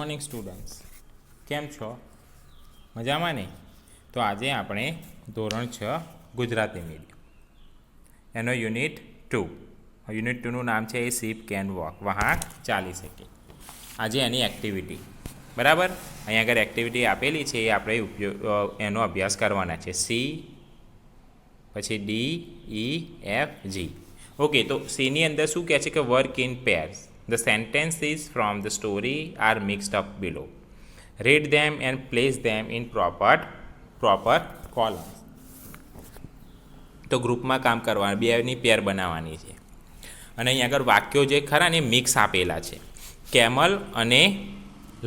Morning students, કેમ છો? મજામાં ને? તો આજે આપણે ધોરણ 6 ગુજરાતી મીડિયમ એનો યુનિટ 2નું નામ છે એ શીપ કેન વોક, વહાણ ચાલી શકે. આજે એની એક્ટિવિટી, બરાબર, અહીંયા આગળ એક્ટિવિટી આપેલી છે એ આપણે એનો અભ્યાસ કરવાના છે. સી, પછી ડી, ઈ, એફ, જી. ઓકે, તો સીની અંદર શું કહે છે કે work in pairs. The sentences from the story are mixed up below. Read them and place them in proper columns. તો ગ્રુપમાં કામ કરવાનું, બેની પેર બનાવવાની છે. અને અહીં આગળ વાક્યો જે ખરા ને મિક્સ આપેલા છે, કેમલ અને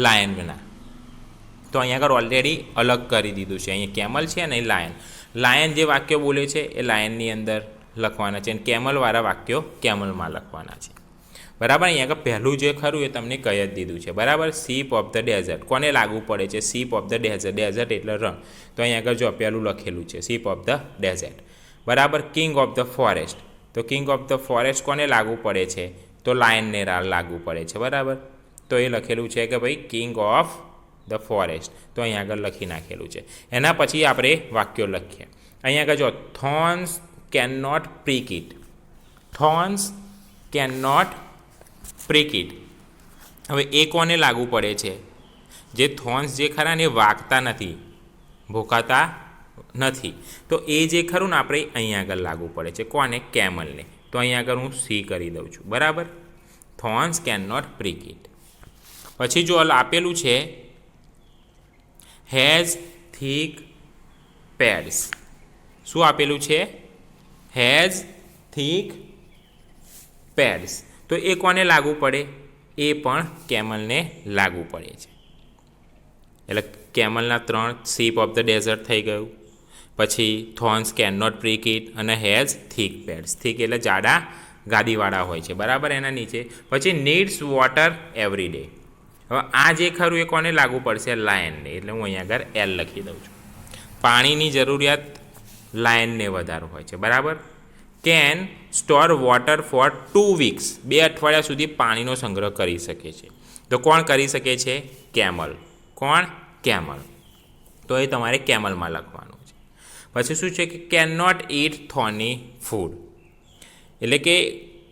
લાયનના. તો અહીંયા આગળ ઓલરેડી અલગ કરી દીધું છે. અહીંયા કેમલ છે અને લાયન જે વાક્યો બોલે છે એ લાયનની અંદર લખવાના છે અને કેમલવાળા વાક્યો કેમલમાં લખવાના છે. બરાબર. અહીંયા આગળ પહેલું જે ખરું એ તમને કહી જ દીધું છે. બરાબર. શીપ ઓફ ધ ડેઝર્ટ કોને લાગુ પડે છે? શીપ ઓફ ધ ડેઝર્ટ એટલે રણ. તો અહીંયા આગળ જો પહેલું લખેલું છે શીપ ઓફ ધ ડેઝર્ટ. બરાબર. કિંગ ઓફ ધ ફોરેસ્ટ, તો કિંગ ઓફ ધ ફોરેસ્ટ કોને લાગુ પડે છે? તો લાયનને લાગુ પડે છે. બરાબર. તો એ લખેલું છે કે ભાઈ કિંગ ઓફ ધ ફોરેસ્ટ, તો અહીંયા આગળ લખી નાખેલું છે. એના પછી આપણે વાક્યો લખીએ. અહીંયા આગળ જો thorns can not prick it. Thorns can not prick it. હવે એ કોને લાગુ પડે છે? જે થોર્ન્સ જે ખરા ને એ વાગતા નથી, ભોકાતા નથી. તો એ જે ખરું ને આપણે અહીંયા આગળ લાગુ પડે છે. કોને? કેમલને. તો અહીંયા આગળ હું સી કરી દઉં છું. બરાબર. Thorns can not prick it. પછી જો આપેલું છે હેઝ થીક પેડ્સ. શું આપેલું છે? Has thick pads. તો એ કોને લાગુ પડે? એ પણ કેમલને લાગુ પડે છે. એટલે કેમલના 3 શીપ ઓફ ધ ડેઝર્ટ થઈ ગયું. પછી thorns can not prick it અને હેઝ થીક પેડ્સ. થીક એટલે જાડા ગાદીવાળા હોય છે. બરાબર. એના નીચે પછી નીડ્સ વોટર એવરી ડે. હવે આ જે ખરું એ કોને લાગુ પડશે? લાયનને. એટલે હું અહીંયા આગળ એલ લખી દઉં છું. પાણીની જરૂરિયાત લાયનને વધારે હોય છે. બરાબર. Can store water for 2 weeks. 2 અઠવાડિયા સુધી પાણીનો સંગ્રહ કરી શકે છે. તો કોણ કરી શકે છે? કેમલ. કોણ? કેમલ. તો એ તમારે કેમલમાં લખવાનું છે. પછી શું છે કે કેન નોટ ઇટ થોર્ની ફૂડ. એટલે કે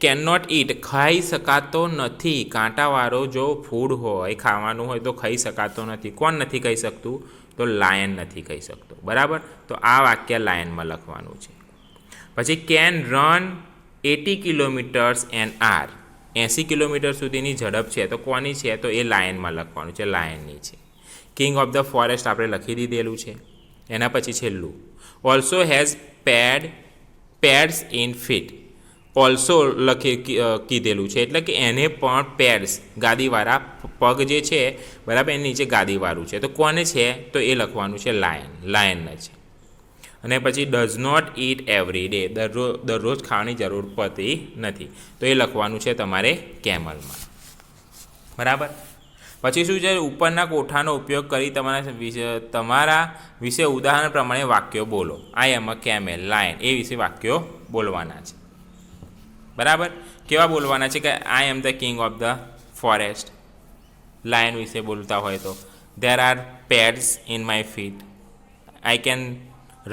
કેન નોટ ઇટ ખાઈ શકાતો નથી. કાંટાવાળો જો ફૂડ હોય, ખાવાનું હોય તો ખાઈ શકાતો નથી. કોણ નથી ખાઈ શકતું? તો લાયન નથી ખાઈ શકતો. બરાબર. તો આ વાક્ય લાયનમાં લખવાનું છે. પછી can run 80 kilometres an hour. 80 kilometre સુધીની ઝડપ છે. તો કોની છે? તો એ લાયનમાં લખવાનું છે, લાયનની છે. કિંગ ઓફ ધ ફોરેસ્ટ આપણે લખી દીધેલું છે. એના પછી છેલ્લું also has pads in feet. Also કીધેલું છે એટલે કે એને પણ પેડ્સ ગાદીવાળા પગ જે છે, બરાબર, એની નીચે ગાદીવાળું છે. તો કોને છે? તો એ લખવાનું છે લાયનને છે. અને પછી does not eat every day. દરરોજ ખાવાની જરૂર પડતી નથી. તો એ લખવાનું છે તમારે કેમલમાં. બરાબર. પછી શું છે? ઉપરના કોઠાનો ઉપયોગ કરી તમારા વિશે ઉદાહરણ પ્રમાણે વાક્યો બોલો. આઈ એમ અ કેમેલ, લાયન, એ વિશે વાક્યો બોલવાના છે. બરાબર. કેવા બોલવાના છે? કે I am the king of the forest. Lion વિશે બોલતા હોય તો there are pads in my feet. I can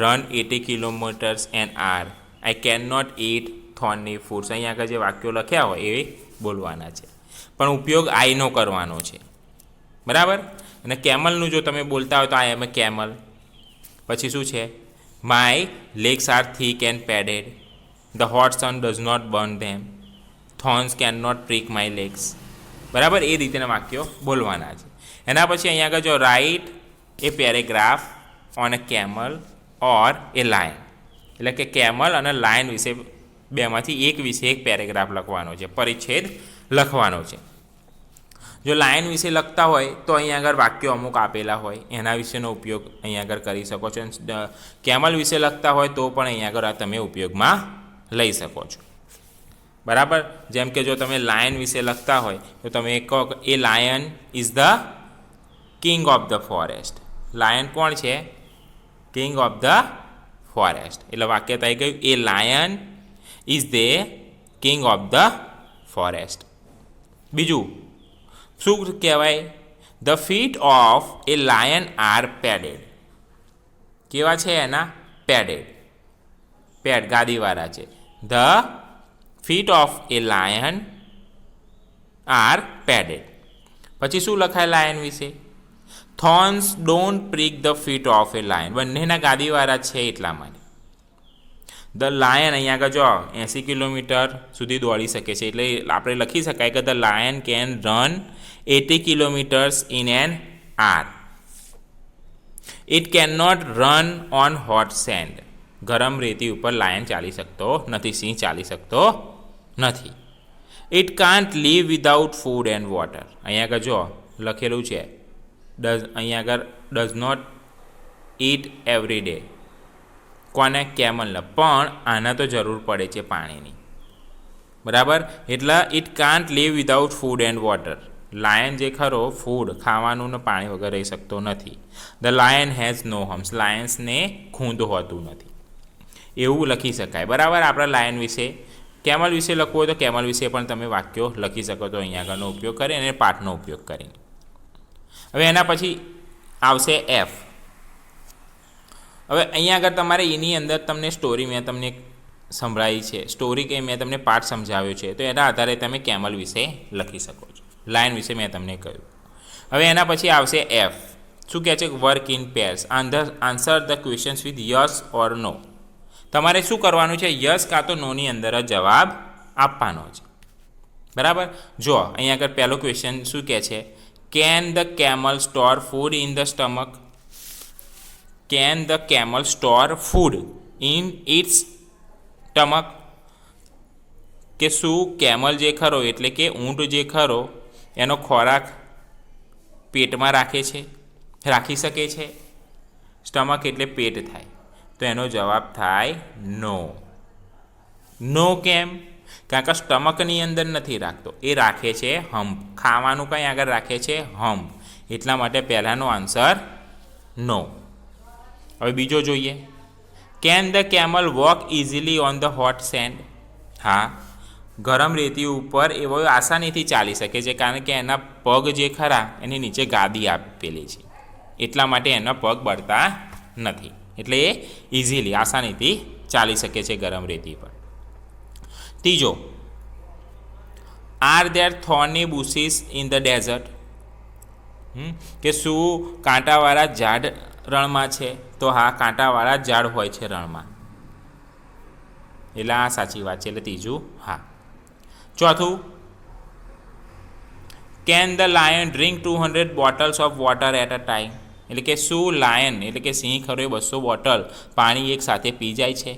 run 80 kilometres an hour. I can not eat thorny foods. અહીંયા આગળ જે વાક્યો લખ્યા હોય એ બોલવાના છે. પણ ઉપયોગ આઈનો કરવાનો છે. બરાબર. અને કેમલનું જો તમે બોલતા હોય તો આઈ એમ અ કેમલ. પછી શું છે? My legs are thick and padded. The hot sun does not burn them. Thorns can not prick my legs. બરાબર. એ રીતેના વાક્યો બોલવાના છે. એના પછી અહીંયા આગળ જો write a paragraph on a camel or a lion. એટલે કે કેમલ અને લાયન વિશે બેમાંથી એક વિશે એક પેરેગ્રાફ લખવાનો છે, પરિચ્છેદ લખવાનો છે. જો લાયન વિશે લખતા હોય તો અહીંયા આગળ વાક્યો અમુક આપેલા હોય, એના વિશેનો ઉપયોગ અહીંયા આગળ કરી શકો છો. કેમલ વિશે લખતા હોય તો પણ અહીંયા આગળ આ તમે ઉપયોગમાં લઈ શકો છો. બરાબર. જેમ કે જો તમે લાયન વિશે લખતા હોય તો તમે કહો a lion is the king of the forest. Lion કોણ છે? King of the forest. એટલે વાક્ય થઈ ગયું a lion is the king of the forest. બીજું શું કહેવાય? The feet of a lion are padded. કેવા છે એના? પેડેડ. પેડ ગાદીવાળા છે. The feet of a lion are padded. પછી શું લખાય લાયન વિશે? Thorns don't prick the feet of a lion. બંનેના ગાદીવાળા છે એટલા માટે. ધ લાયન અહીંયા આગળ જો 80 કિલોમીટર સુધી દોડી શકે છે, એટલે આપણે લખી શકાય કે the lion can run 80 kilometres in an hour. It can not run on hot sand. ગરમ રેતી ઉપર લાયન ચાલી શકતો નથી, સિંહ ચાલી શકતો નથી. It can't live without food and water. અહીંયા આગળ જો લખેલું છે અહીંયા આગળ does not eat every day. કોને? કેમલને. પણ આના તો જરૂર પડે છે પાણીની, બરાબર. એટલે it can't live without food and water. Lion જે ખરો ફૂડ ખાવાનું ને પાણી વગર રહી શકતો નથી. The lion has no humps. લાયન્સને ખૂંદ હોતું નથી, એવું લખી શકાય, બરાબર. આપણા લાયન વિશે. કેમલ વિશે લખવું હોય તો કેમલ વિશે પણ તમે વાક્યો લખી શકો તો અહીંયા આગળનો ઉપયોગ કરી અને પાઠનો ઉપયોગ કરીને. હવે એના પછી આવશે એફ. હવે અહીંયા આગળ તમારે એની અંદર તમને સ્ટોરી મેં તમને સંભળાવી છે, સ્ટોરી કે મેં તમને પાઠ સમજાવ્યો છે, તો એના આધારે તમે કેમલ વિશે લખી શકો છો. લાયન વિશે મેં તમને કહ્યું. હવે એના પછી આવશે એફ. શું કહે છે? Work in pairs. Answer the questions with yes or no. તમારે શું કરવાનું છે? યસ કાં તો નોની અંદર જ જવાબ આપવાનો છે, બરાબર. જો અહીંયા આગળ પહેલો ક્વેશ્ચન શું કહે છે? Can the camel store food in the stomach? Can the camel store food in its stomach? કે શું કેમલ જે ખરો એટલે કે ઊંટ જે ખરો એનો ખોરાક પેટમાં રાખી શકે છે? સ્ટમક એટલે પેટ થાય, તો એનો જવાબ થાય નો. નો કેમ? કારણ કે સ્ટમકની અંદર નથી રાખતો, એ રાખે છે હમ્પ. ખાવાનું કંઈ આગળ રાખે છે? હમ્પ. એટલા માટે પહેલાંનો આન્સર નો. હવે બીજો જોઈએ. Can the camel walk easily on the hot send? હા, ગરમ રેતી ઉપર એવો આસાનીથી ચાલી શકે છે, કારણ કે એના પગ જે ખરા એની નીચે ગાદી આપેલી છે, એટલા માટે એના પગ બળતા નથી, એટલે એ ઇઝીલી આસાનીથી ચાલી શકે છે ગરમ રેતી પર. ત્રીજો, are there thorny bushes in the desert? કે શું કાંટાવાળા ઝાડ રણમાં છે? તો હા, કાંટાવાળા ઝાડ હોય છે રણમાં, એટલે આ સાચી વાત છે, એટલે ત્રીજું હા. ચોથું, can the lion drink 200 bottles of water at a time? એટલે કે શું લાયન એટલે કે સિંહ ખરો 200 બોટલ પાણી એક સાથે પી જાય છે?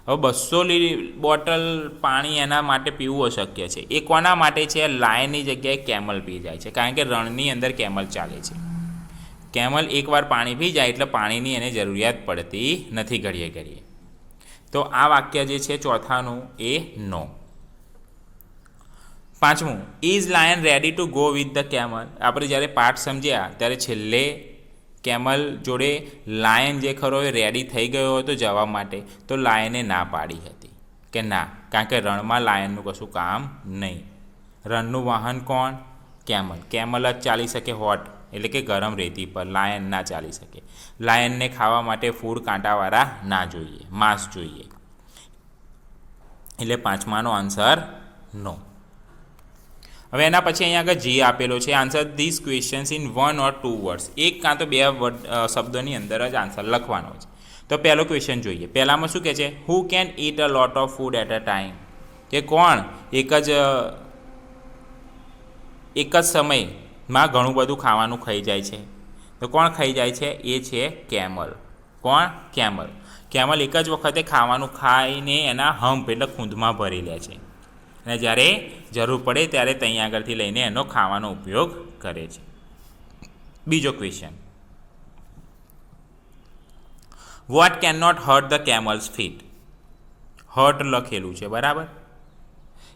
હવે 200 બોટલ પાણી એના માટે પીવું અશક્ય છે. એ કોના માટે છે? લાયનની જગ્યાએ કેમલ પી જાય છે, કારણ કે રણની અંદર કેમલ ચાલે છે. કેમલ એકવાર પાણી પી જાય એટલે પાણીની એને જરૂરિયાત પડતી નથી ઘડીએ ઘડીએ. તો આ વાક્ય જે છે ચોથાનું એ નો. પાંચમું, is lion ready to go with the camel? આપણે જ્યારે પાઠ સમજ્યા ત્યારે છેલ્લે કેમલ જોડે લાયન જે ખરો એ રેડી થઈ ગયો હતો જવા માટે, તો લાયને ના પાડી હતી કે ના, કારણ કે રણમાં લાયનનું કશું કામ નહીં. રણનું વાહન કોણ? કેમલ. કેમલ જ ચાલી શકે હોટ એટલે કે ગરમ રેતી પર, લાયન ના ચાલી શકે. લાયનને ખાવા માટે ફૂડ કાંટાવાળા ના જોઈએ, માંસ જોઈએ, એટલે પાંચમાનો આન્સર નો. હવે એના પછી અહીંયા આગળ જી આપેલો છે. Answer this questions in 1 or 2 words. એક કાં તો 2 શબ્દોની અંદર જ આન્સર લખવાનો છે. તો પહેલો ક્વેશ્ચન જોઈએ. પહેલામાં શું કહે છે? Who can eat a lot of food at a time? કે કોણ એક જ સમયમાં ઘણું બધું ખાવાનું ખાઈ જાય છે? તો કોણ ખાઈ જાય છે? એ છે કેમલ. કોણ? કેમલ. કેમલ એક જ વખતે ખાવાનું ખાઈને એના હમ્પ એટલે ખૂંદમાં ભરી લે છે, અને જ્યારે જરૂર પડે ત્યારે ત્યાં આગળથી લઈને એનો ખાવાનો ઉપયોગ કરે છે. બીજો question, what can not hurt the camel's feet? Hurt લખેલું છે, બરાબર,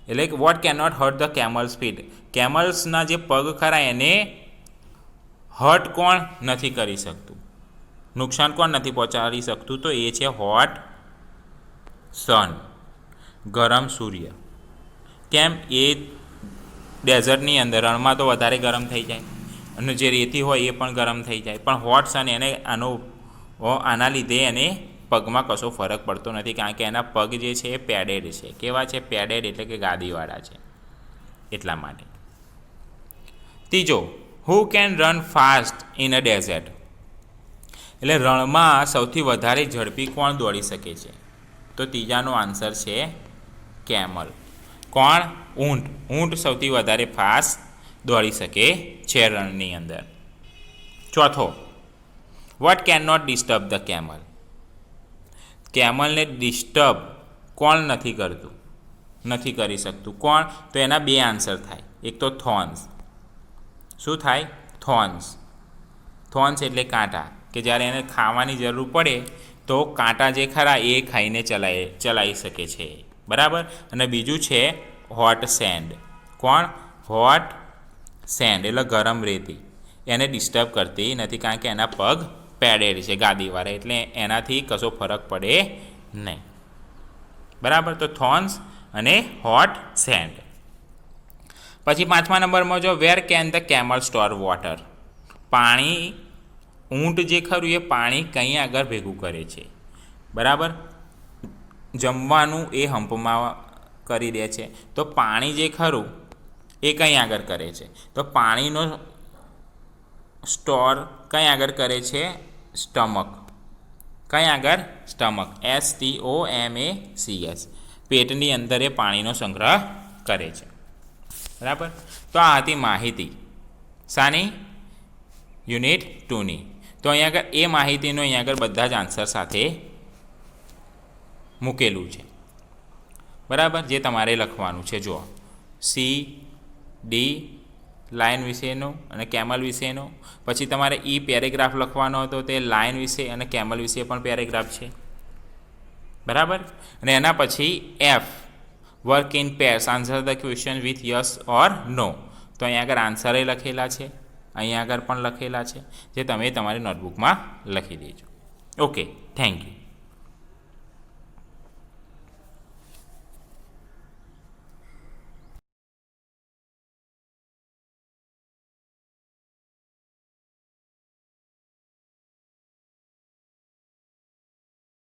એટલે what can not hurt the camel's feet? કેમલ્સના જે પગ ખરા એને હર્ટ કોણ નથી કરી શકતું, નુકસાન કોણ નથી પહોંચાડી શકતું? તો એ છે હોટ સન, ગરમ સૂર્ય. કેમ? એ ડેઝર્ટની અંદર, રણમાં તો વધારે ગરમ થઈ જાય, અને જે રેતી હોય એ પણ ગરમ થઈ જાય. પણ હોટ સન એને આના લીધે એને પગમાં કશો ફરક પડતો નથી, કારણ કે એના પગ જે છે એ પેડેડ છે. કેવા છે? પેડેડ એટલે કે ગાદીવાળા છે, એટલા માટે. ત્રીજો, who can run fast in a desert? એટલે રણમાં સૌથી વધારે ઝડપી કોણ દોડી શકે છે? તો ત્રીજાનો આન્સર છે કેમલ. કોણ? ઊંટ. ઊંટ સૌથી વધારે ફાસ્ટ દોડી શકે છે રણની અંદર. ચોથો, what can not disturb the camel? કેમલને ડિસ્ટર્બ કોણ નથી કરતું, નથી કરી શકતું? કોણ? તો એના બે આન્સર થાય. એક તો થોર્ન્સ. શું થાય? થોર્ન્સ. થોર્ન્સ એટલે કાંટા, કે જ્યારે એને ખાવાની જરૂર પડે તો કાંટા જે ખરા એ ખાઈને ચલાવી શકે છે. બરાબર. અને બીજું છે હોટ સેન્ડ. કોણ? હોટ સેન્ડ એટલે ગરમ રેતી. એને ડિસ્ટર્બ કરતી નથી, કારણ કે એના પગ પેડેડ છે, ગાદીવાળા, એટલે એનાથી કશો ફરક પડે નહીં. બરાબર. તો થોર્ન્સ અને હોટ સેન્ડ. પછી 5મા નંબરમાં જો, where can the camel store water? પાણી, ઊંટ જે ખરું એ પાણી કંઈ આગળ ભેગું કરે છે? બરાબર. જમવાનું એ હંપમાં કરી દે છે, તો પાણી જે ખરું એ કંઈ આગળ કરે છે? તો પાણીનો સ્ટોર કંઈ આગળ કરે છે? સ્ટમક. કંઈ આગળ? સ્ટમક. STOMACS. પેટની અંદર એ પાણીનો સંગ્રહ કરે છે. બરાબર. તો આ હતી માહિતી શાની? યુનિટ 2ની. તો અહીંયા આગળ એ માહિતીનો અહીંયા આગળ બધા જ આન્સર સાથે મૂકેલું છે. બરાબર. જે તમારે લખવાનું છે. જુઓ, CD લાઇન વિશેનું અને કેમલ વિશેનું. પછી તમારે પેરેગ્રાફ લખવાનો હતો, તે લાઇન વિશે અને કેમલ વિશે પણ પેરેગ્રાફ છે. બરાબર. અને એના પછી F, work in pairs, answer the question with yes or no. તો અહીંયા આગળ આન્સરે લખેલા છે, અહીંયા આગળ પણ લખેલા છે, જે તમે તમારી નોટબુકમાં લખી દેજો. Okay, thank you.